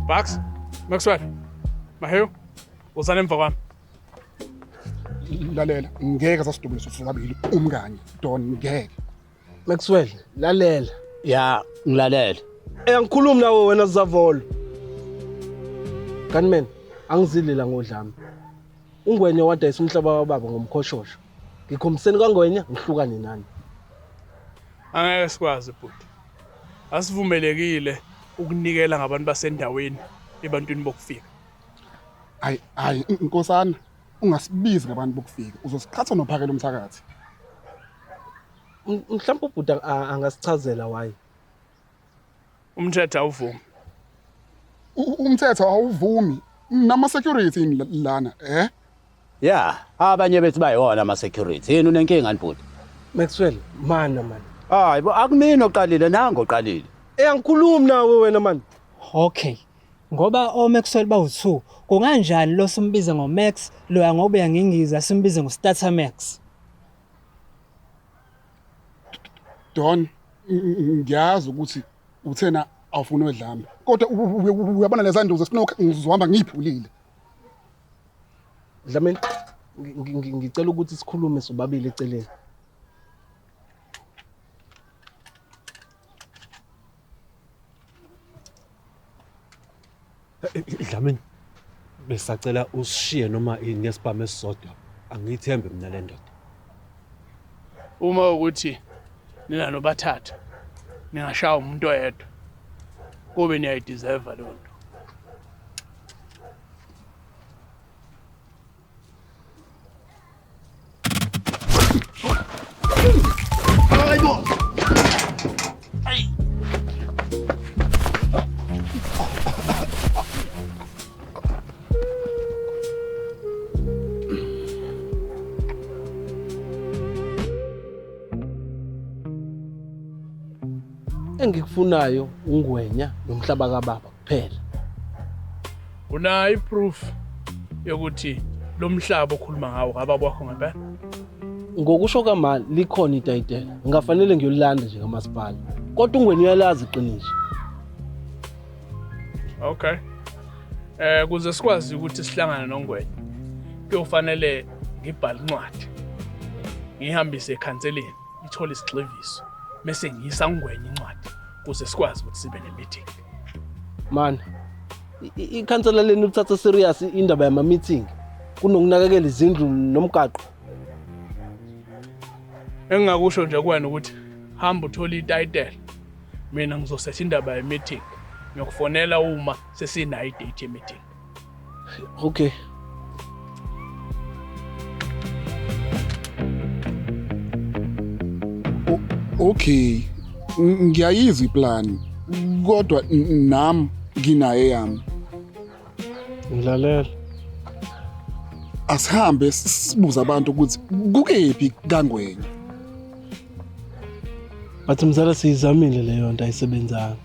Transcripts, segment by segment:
Bucks, Maxwell, Mahew, uzana emva kwami. Lalela, ngeke sasidubule sobabili umngane. Don ngeke. Maxwell, lalela. Ya, ngilalela. Ngikhuluma nawe wena Zavolo. Gunman, angizilila ngodlami. Ungwenya wadayisa umhlaba wababa ngomkhoshosho. Ngikhombiseni kangwenya ngihlukane nani. Angeke sikwazi bhuti. Asivumelekile ukunikela ngabantu basendaweni ebantwini bokufika. Hayi inkosana, ungasibizi ngabantu bokufika. Uzosiqhatha nophakela umthakathi. Mhlawumbe ubhuti angasichazela why. Umthetho awuvumi. Umthetho awuvumi. Nama security lana, Ya, abanye bethi bayiwona ama security. Yini unenkinga nibhuti? Maxwell, man. Hayi, akumina oqalile nango oqalile. Ngikhuluma nawe wena man. Okay. Ngoba oMaxwell bawu2, kunganjani lo simbize ngoMax, lo yangobe yangingiza simbize ngoStarter Max? Don, ngiyazi ukuthi uthena awufuna udlame. Kodwa uyabona lezi ndozo sifuna ngizohamba ngiphulile. Dlamini, ngicela ukuthi sikhulume sobabili eceleni. Dlamini, besacela usishiye noma ini nesibhamu esisodwa. Angithembe mina le ndoda. Uma ukuthi nina nobathatha ningashaya umuntu oyedwa kube niyayideserve lo nto. Engikufunayo ungwenya nomhlaba kababa kuphela. Unayo iproof yokuthi lo mhlaba okhuluma ngawo ngababa wakho ngempela? Ngokusho kwamali likhona itayitela. Ngingafanele ngiyolanda nje kamasipala. Kodwa ungwenya uyalazi iqiniso. Okay. Kuze sikwazi ukuthi sihlangane noNgwenya. Kuyofanele ngibhale incwadi. Ngihambise ekhanseleni, ithole isigxiviso. Bese ngiyisa uNgwenya incwadi kuze sikwazi ukuthi sibe ne-meeting. Man, ikhansela leni uthatha serious indaba yama meeting kunokunakekela izindlu nomgaqo. Engingakusho nje kuwena ukuthi hamba uthole itayitela. Mina ngizosetha indaba ye-meeting. Ngiyokufonela uma sesinayo idate ye-meeting. Okay. Okay. Ngiyayizwa iplan. Kodwa nami nginaye yami. Ngilalela. Asihambe sibuza abantu ukuthi kukephi kaNgwenya. Bathi mzala siyizamile leyo nto ayisebenzanga.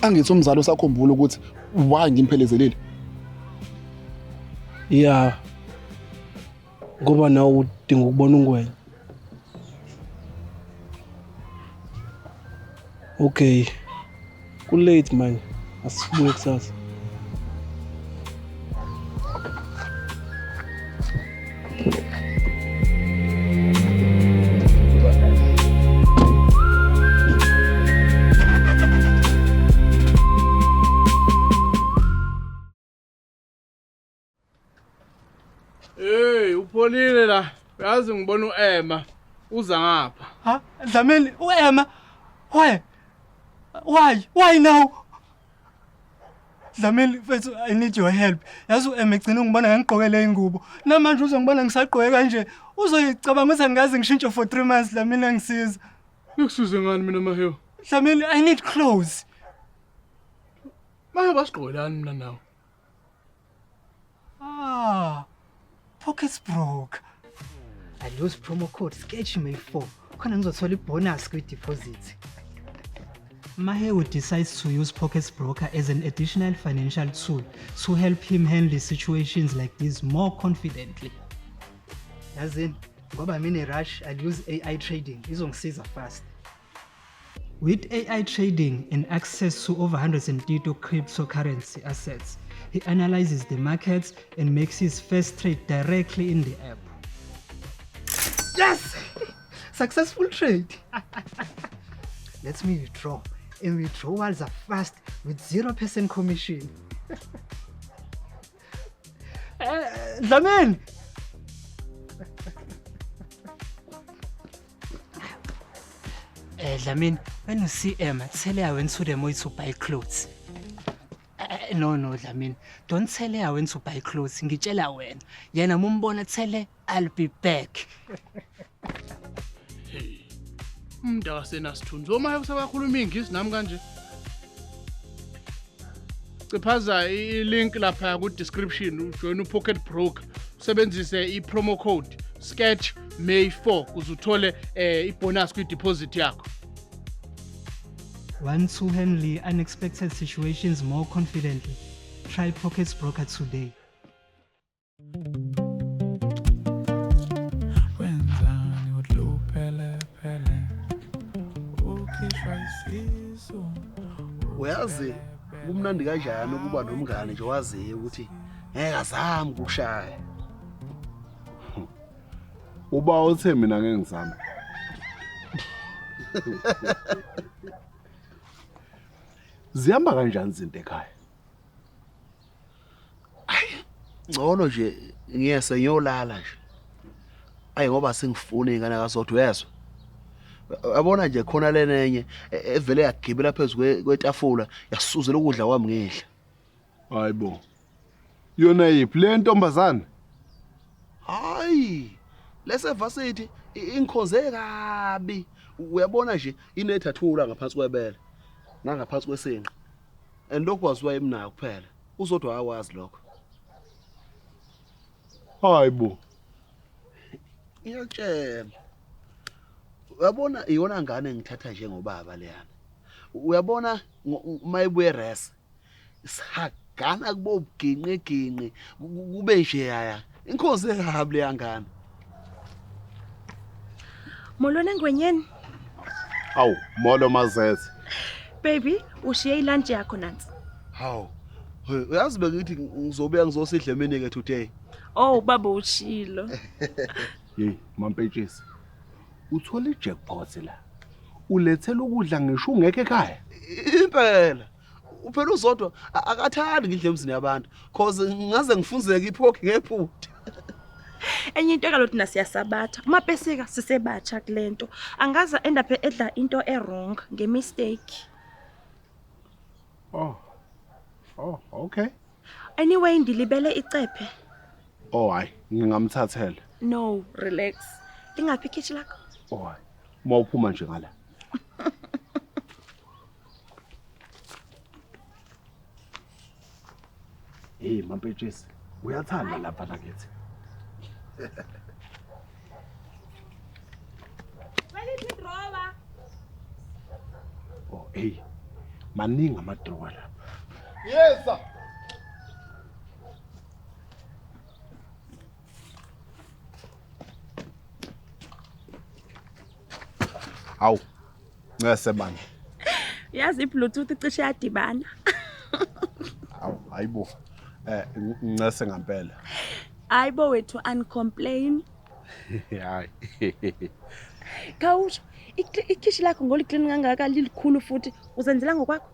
Angithi umzalo usakhumbula ukuthi why ngimpelezelile. Yeah. Ngoba nawe udinga ukubona uNgwenya. Okay. Late man. Asibuye kusasa. Hey, upholile la. Uyazi ngibona uEmma uza ngapha. Ha? Dlamini, uEmma. Why now? Dlamini, mfethu, I need your help. Yazi uEmma egcina ngibona ngigqokele ingubo. Namanje uzongibona ngisagqoke kanje. Uzoyicabanga ukuthi angazi ngishintshe for 3 months Dlamini angisiza. Ngikusuze ngani mina Mahew? Dlamini, I need clothes. Mahew basigqokelani mina nawe? Pockets broke. I use promo code SKETCHMAY4. Khona ngizothola ibonus kwi-deposit. Mahew decides to use Pockets Broker as an additional financial tool to help him handle situations like this more confidently. Yazini, ngoba mina rush, I'll use AI trading. Izongisiza fast. With AI trading and access to over 130 cryptocurrency assets, he analyzes the markets and makes his first trade directly in the app. Yes! Successful trade. Let me withdraw. And withdrawals are fast with 0% commission. Dlamini! Dlamini, when you see Emma, tell her I went to the mall to buy clothes. No, Dlamini. Don't tell her I went to buy clothes. Ngitshela wena. Yena mumbona tell her I'll be back. Umntu asenasithunzi omaye usabakhuluma ingisi nami kanje. Cephaza i-link lapha ku description ujoin uPocket Broker usebenzise i-promo code sketch May 4 ukuze uthole i-bonus kwi-deposit yakho. Want to handle unexpected situations more confidently? Try Pocket Broker today. Uyazi kumnandi kanjani ukuba nomngane nje waziyo ukuthi ngeke azami ukushaya. Uba uthe mina ngeke ngizame. Zihamba kanjani izinto ekhaya? Ngcono nje ngiyese ngiyolala nje. Ayi ngoba sengifuna ingane kaSodwa uyezwa. Abona nje khona lenenye evele yagibela phezulu kwetafula yasuzela ukudla kwami ngidla. Hayibo. Yona yiphi le ntombazane? Hayi. Lesevasithi ingikhonze kabi. Uyabona nje inethathula ngaphansi kwebele. Nangaphansi kwesinqa. Andokho waziwa emnako kuphela. Uzodwa akwazi lokho. Hayibo. Iyatshela. Uyabona iyona ngane ngithatha njengobaba leyana. Uyabona mayibuye res. Isagana kubo buginqe kube nje yaya. Inkoze kabi leyangane. Molweni ngwenyeni. Awu, molo mazeze. Baby, ushiye ilunch yakho nansi. Hawu. Uyazi bengithi ngizobuya ngizosidla emini ke today. Oh, baba ushilo. Hey, mampetshisi. Uthola ijackpot la. Ulethela ukudla ngisho ungekho ekhaya. Impela. Uphela uzodwa akathandi ngidle emzini yabantu cause ngaze ngifunzeke iphokhi ngephutha. Enye into ekalothi nasiyasabatha. Umapesika sisebatsha kulento. Angaza end up edla into wrong ngemistake. Oh, okay. Anyway, ndilibele icephe. Oh, hayi, ngingamthathela. No, relax. Lingaphi ikhithi lakho? Oh, hayi. Mawuphuma nje ngala. Hey, mampetshisi. Uyathanda lapha lakithi. Weliphi drawer? Oh, hey. Maningi amadrowa lapha. Yes sir. Awu. Ngese bani. Yazi iBluetooth icishe yadibana. Awu, hayibo. Ngese ngempela. Hayibo wethu uncomplain. Hayi. Kawusho, ikhishi lakho ngoliklini kangaka lilikhulu futhi uzenzela ngokwakho?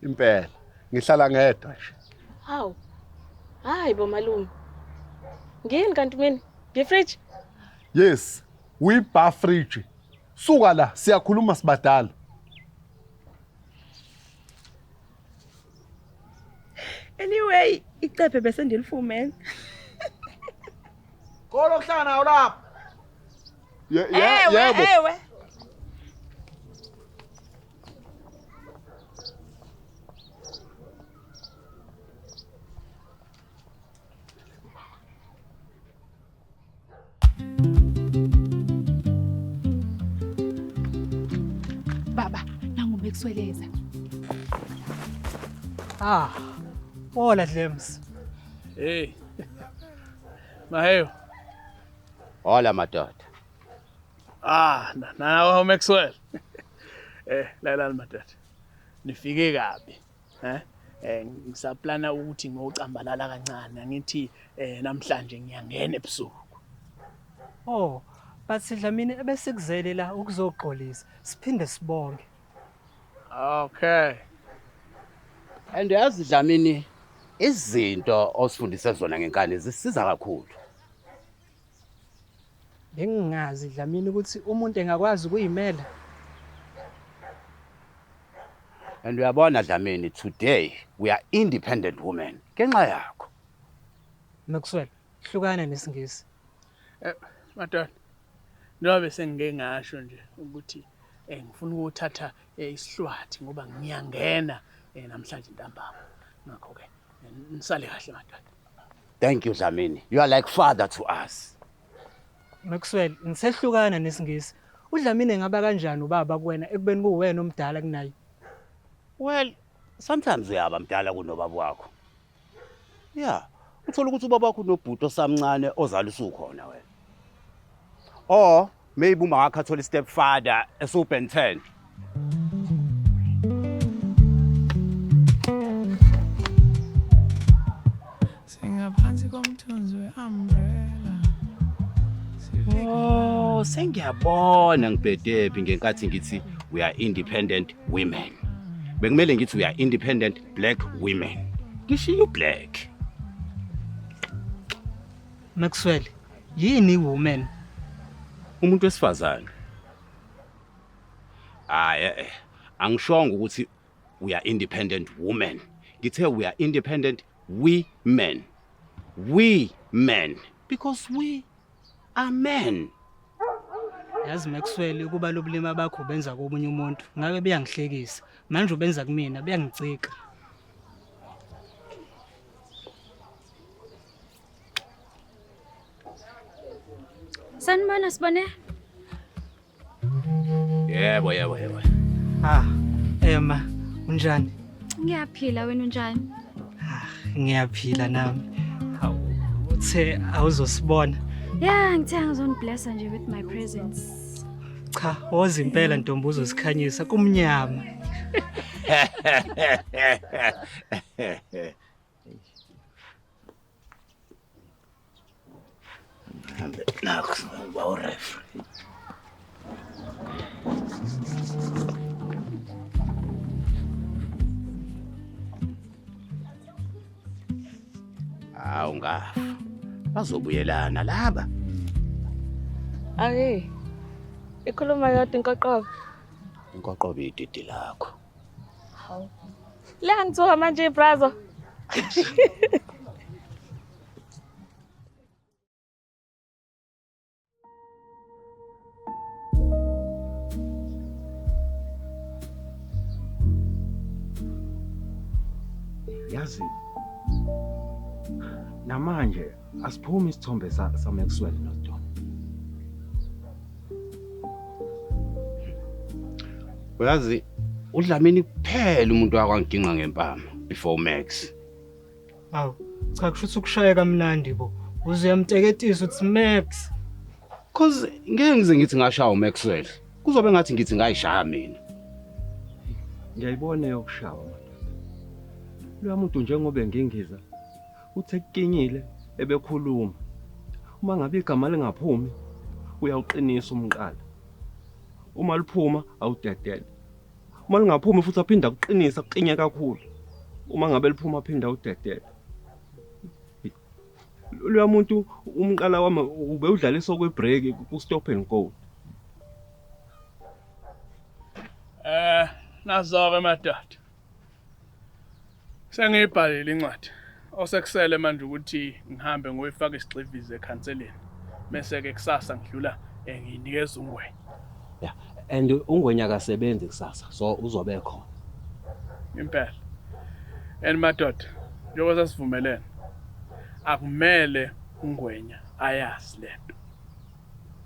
Impela. Ngihlala ngedwa nje. Hawu. Hayibo malume. Ngini kanti mina? Ngefridge? Yes. We bar fridge. Suka la siyakhuluma sibadala. Anyway, icephe bese ndilifumene. Kholo kuhlala nawo lapha. Yebo. Ewe. Baba, nangu bekusweleza. Hola Dlems. Hey. Maheyo. Hola madoda. Nawe Maxwell. Lalala madoda. Nifike kabi. Ngisaplana ukuthi ngiyocambalala kancane ngithi namhlanje ngiyangena ebusuku. Oh, but Dlamini ebesikuzele la ukuzoxolisa. Siphinde sibonge. Okay. And yazi Dlamini izinto osifundise zona ngenkani zisiza kakhulu. Bengingazi Dlamini ukuthi umuntu engakwazi ukuyimela. And uyabona Dlamini, today we are independent women. Ngenxa yakho. Maxwell, hlukana nesingisi. Madoda. Noma sengike ngasho nje ukuthi ngifuna ukuthatha isihlwathi ngoba ngiyangena namhlanje ntambama. Ngakho ke nisale kahle madoda. Thank you Dlamini. You are like father to us. Maxwell, ngisehlukana nesingisi. UDlamini engaba kanjani ubaba kuwena ekubeni kuwena omdala kunaye? Well, sometimes uyaba mdala kunobaba wakho. Yeah, uthola ukuthi ubaba wakho unobhuti osamncane ozala usukhona wena. Or maybe uma wakathola stepfather esuben 10. Singaphansi komthunzi weumbrella. Oh, sengiyabona ngibhedephi ngenkathi ngithi we are independent women. Bekumele ngithi we are independent black women. Ngisho you black. Maxwell, yini woman? Umuntu wesifazane. Angishongo ukuthi we are independent women. Ngithe we are independent women. We men because we are men. Yazi Maxwell ukuba lobulima bakho benza komunye umuntu ngabe beyangihlekisa manje ubenza kumina beyangicika. Sanibona sibone? Yebo. Emma, unjani? Ngiyaphila wena unjani? Ngiyaphila nami. Uthe awuzosibona? Yeah, ngithe ngizoniblessa nje with my presence. Cha, woza impela ntombi uzosikhanyisa kumnyama. Nakho uba referee. Ungafa. Bazobuyelana laba. Ake. Ikhuluma yodwa inkoqobo. Inkoqobo ididi lakho. Hawu. La ngithuka manje brother. Yazi namanje asiphumi isithombe sa Maxwell noDon. Uyazi uDlamini kuphela umuntu wakwanginqa ngempama before Max. Hawu, cha kusho ukushaya kamnandi bo. Uzuyamteketisa uthi Max. Cause ngeke ngize ngithi ngashawa Maxwell. Kuzobe ngathi ngithi ngayishaya mina. Ngiyayibona yokushawa madoda. Lo muntu njengoba ngingiza uthe kukinyile ebekhuluma. Uma ngabe igama lingaphumi uyawuqinisa umqala. Uma liphuma awudedele. Uma lingaphumi futhi aphinda kuqinisa kuqinya kakhulu. Uma ngabe liphuma aphinda udedele. Lo muntu umqala wami ube udlalisa kwebreak ku stop and go. Nazo-ke madoda. Sengiyibhalile incwadi. Osekusele manje ukuthi ngihambe ngoyifaka isigxivize ecounseling. Bese ke kusasa ngidlula nginikeza ungwenya. Yeah, and ungwenya akasebenzi kusasa. So uzobe khona. Impela. And madoda, njengoba sasivumelene. Akumele ungwenya ayazi lento.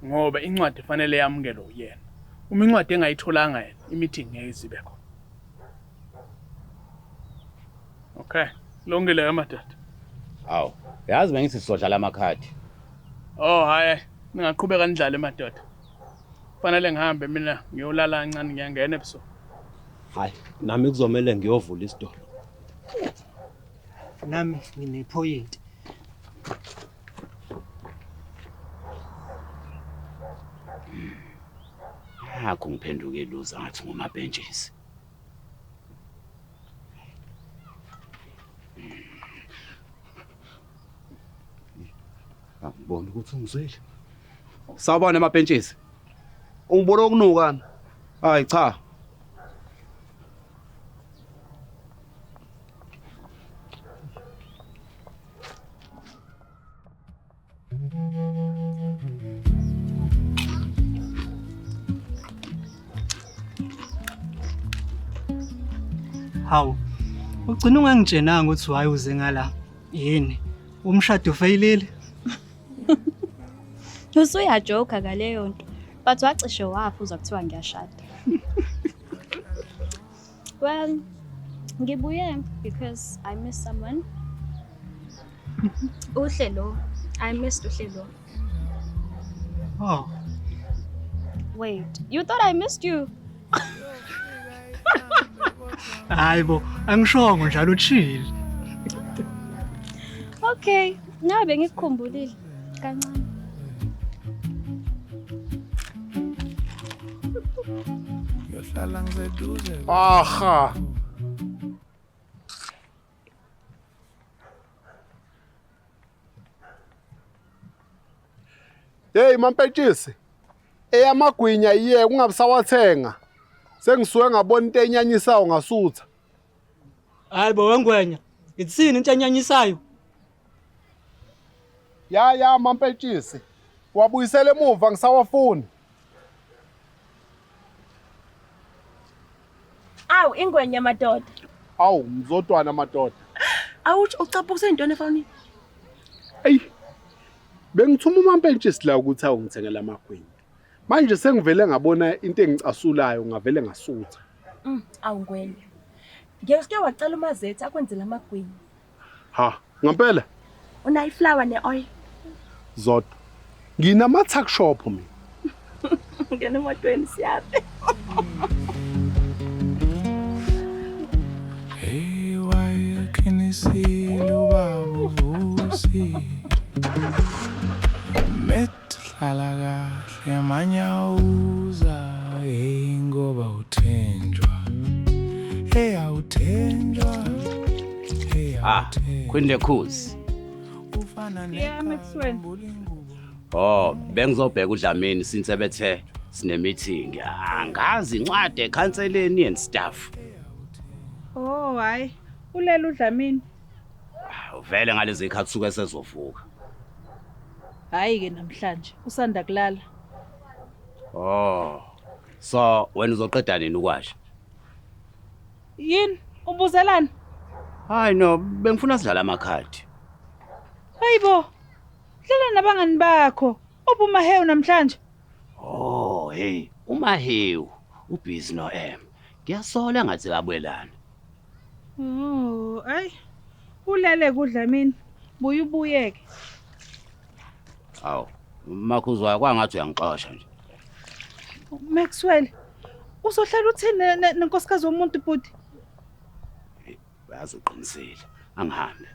Ngoba incwadi fanele yamukele uyena. Uma incwadi engayitholanga yena, i-meeting ngeke izibe khona. Okay, longile madoda. Awu, yazi bengithi sizodlala amakhadi. Oh, hayi, ningaqhubeka nidlale madoda. Fanele ngihambe mina ngiyolala kancane ngiyangena ebusuku. Hayi, nami kuzomela ngiyovula isitolo. Nami nginephoyinti. Akho ngiphenduke luza ngathi ngumabhentshisi. Angibona ukuthi ungizwile. Sawubona amabhentshisi. Ungibona okunukana? Hayi cha. Hawu. Ugcina ungangitshenanga ukuthi why uze ngala. Yini? Umshado ufeyilile? Usuyajoka ngaleyo nto. But wacishe wafa uzwa kuthiwa ngiyashada. Well, ngibuye because I miss someone. Uhlelo. I missed Uhlelo. Oh. Wait, you thought I missed you? Hayibo, angishongo njalo uchile. Okay, nawe bengikukhumbulile kancane. Yohlala ngiseduze. Aha. Hey mampetshisi. Eyamagwinya iye ungabisawathenga. Sengisuke ngabona into enyanyisayo ngasutha. Hayibo wengwenya. Itsini into enyanyisayo? Ya mampetshisi. Wabuyisela emuva ngisawafuna. Awu ingwenya madoda. Awu mzodwana madoda. Awuthi ucaphukisa intoni efonini? Ey. Bengithuma umampetshisi la ukuthi awungithengela amagwinya. Manje sengivele ngabona into engicasulayo ngavele ngasutha. Awu ngwenya. Ngeke wacela umazethe akwenzela amagwinya. Ha, ngempela Una iflower neoil. zodwa. Nginama tuck shop mina. Ngene emotweni siyabe. Hey, why can you see ubaba uvusi? Methlala kahle manyauza ngoba uthenjwa. Hey awuthenjwa. Hey Kwinde Khuzi. Yeah, Maxwell. Oh, bengizobheka uDlamini since bethe sine meeting. Angazi incwadi ecounseleni and staff. Oh, hayi. Ulela uDlamini. Vele ngalezi ikhathi suke sezovuka. Hayi ke namhlanje usanda kulala. Oh. So, wena uzoqeda nini ukwasha? Yini? Ubuzelani? Hayi no, bengifuna sidlala amakhadi. Hayibo. Dlala nabangani bakho. Uphuma hewu namhlanje. Oh, hey, uMahewu, ubhizi no M. Ngiyasola ngathi babwelana. Oh, ay. Ulele kuDlamini. Buye ubuyeke. Awu, makhuzwa kwangathi uyangixosha nje. Maxwell. Usohlala uthini nenkosikazi womuntu bhuti? Bayaziqinisile, angihambe.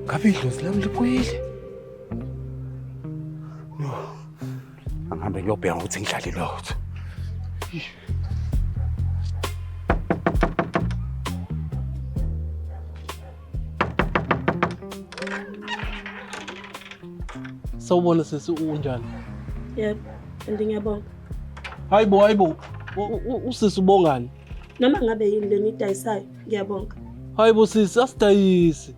Ngabe idlozi lami likwile? No. Angihambe ngiyobheka ukuthi ngidlale lotho. Sawubona sesi unjani? Yebo, ngiyabonga. Hayibo. Usisi ubongani? Noma ngabe yini leni idayisayo, ngiyabonga. Hayibo sisi asidayisi.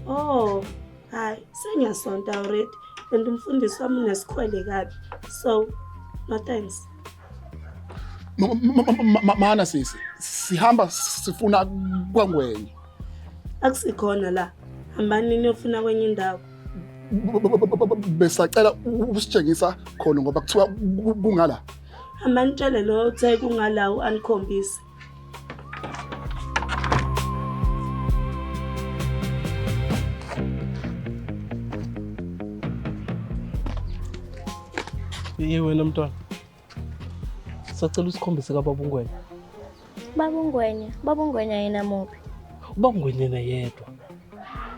Oh, hayi, sengiyasonta already. And umfundisi wami unesikhwele kabi. So, no thanks. Mana sisi, sihamba sifuna kwaNgwenya. Akusikhona la. Hambani niyofuna kwenye indawo. Besacela usitshengisa khona ngoba kuthiwa kungala. Hambani tshele lo uthe kungala uanikhombise. Wena mntwana. Sacela usikhombise kaBaba uNgwenya. Baba uNgwenya yena muphi? Ubaba uNgwenya yedwa.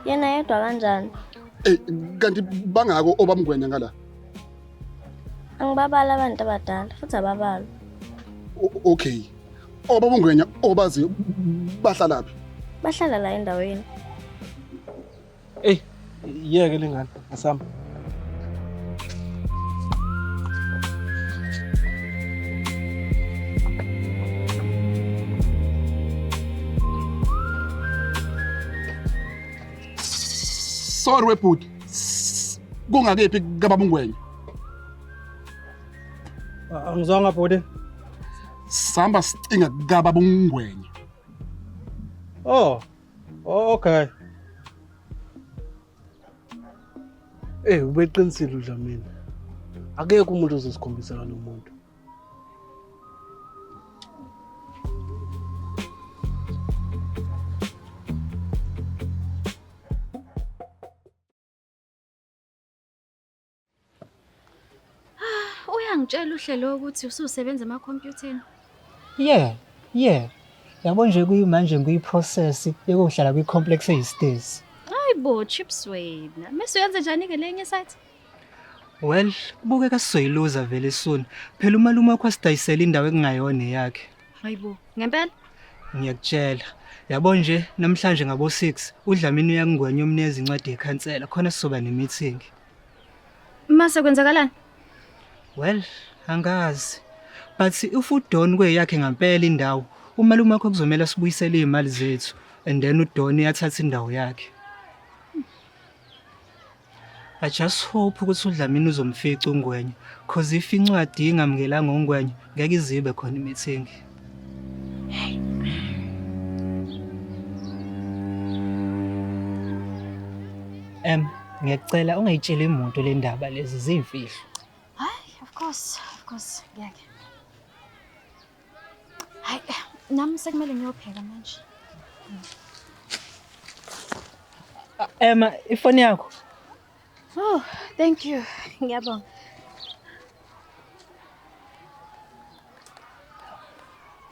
Yena yedwa kanjani? Kanti bangako obamngwenya ngala. Angibabala abantu abadala futhi ababalo. Okay. Obamngwenya obazi bahlala laphi? Bahlala la endaweni. Yeke lengane, asamba. Sorry webhuti. Kungakephi kaBaba uNgwenya? Angizwanga bhuti. Samba sicinga kaBaba uNgwenya. Oh, okay. Ubeqinisile uDlamini. Akekho umuntu ozosikhombisa nomuntu. Uyangitshela uhlelo ukuthi ususebenza emakhompyutheni. Yeah. Yabo nje kuyimanje kuyiprocess yokuhlala kwi-complex eyistairs. Hayibo, chips wena. Mase uyenze njani ke lenye site? Well, kubukeka sizoyiluza vele soon. Phela umalume wakho asidayisela indawo ekungayona yakhe. Hayibo, ngempela? Ngiyakutshela. Yabo nje namhlanje ngabo 6 uDlamini uyangingwenya umnezi incwadi yekhansela khona sizoba nemeeting. Mase kwenzakalani? Well, angazi. But if uDon kweyakhe ngempela indawo, umalume wakho kuzomela sibuyisele imali zethu and then uDon uyathatha indawo yakhe. I just hope ukuthi uDlamini uzomfica uNgwenya because if incwadi ingamkelanga uNgwenya ngeke izibe khona imeeting. Ngiyacela ungayitsheli imuntu le ndaba lezi zimfihlo. Hayi, of course, ngiyake. Hayi, nami sekumele ngiyopheka manje. Ifoni yakho. Oh, thank you. Ngiyabonga.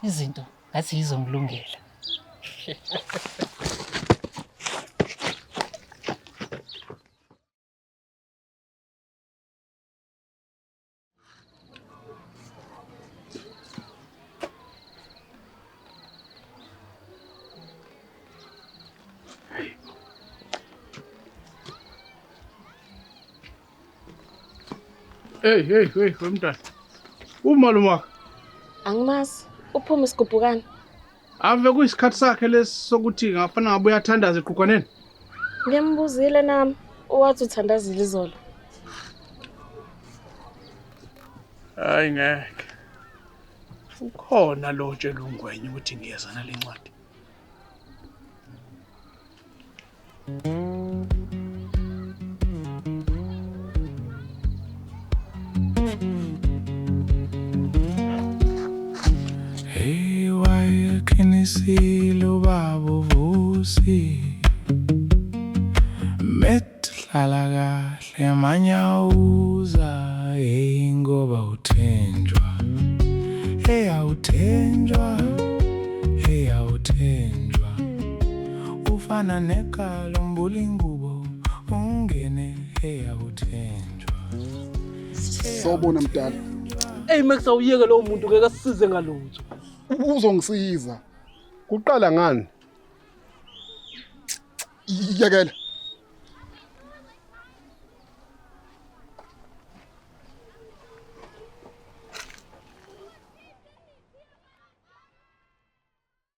Izinto ngathi izongilungela. Hey, wemntwana. Umalume wakho. Angimazi. Uphuma isigubhukani. Ave kuyisikhathi sakhe lesokuthi ngafana ngabe uyathandaza eqhukwaneni. Ngiyambuzile nami. Uwathi uthandazile izolo. Hayi ngeke. Ukhona lo tshela uNgwenya ukuthi ngiyeza nalencwadi. Hey, why can you see Lubabo Vusi? Metlala kahle manyauza ngoba uthenjwa. Hey awuthenjwa. Ufana nekalo mbulingubo ungene hey awuthenjwa. Sawubona mdala. Max awuyeke lo muntu ngeke asisize ngalutho. Uzongisiza. Kuqala ngani? Yakela.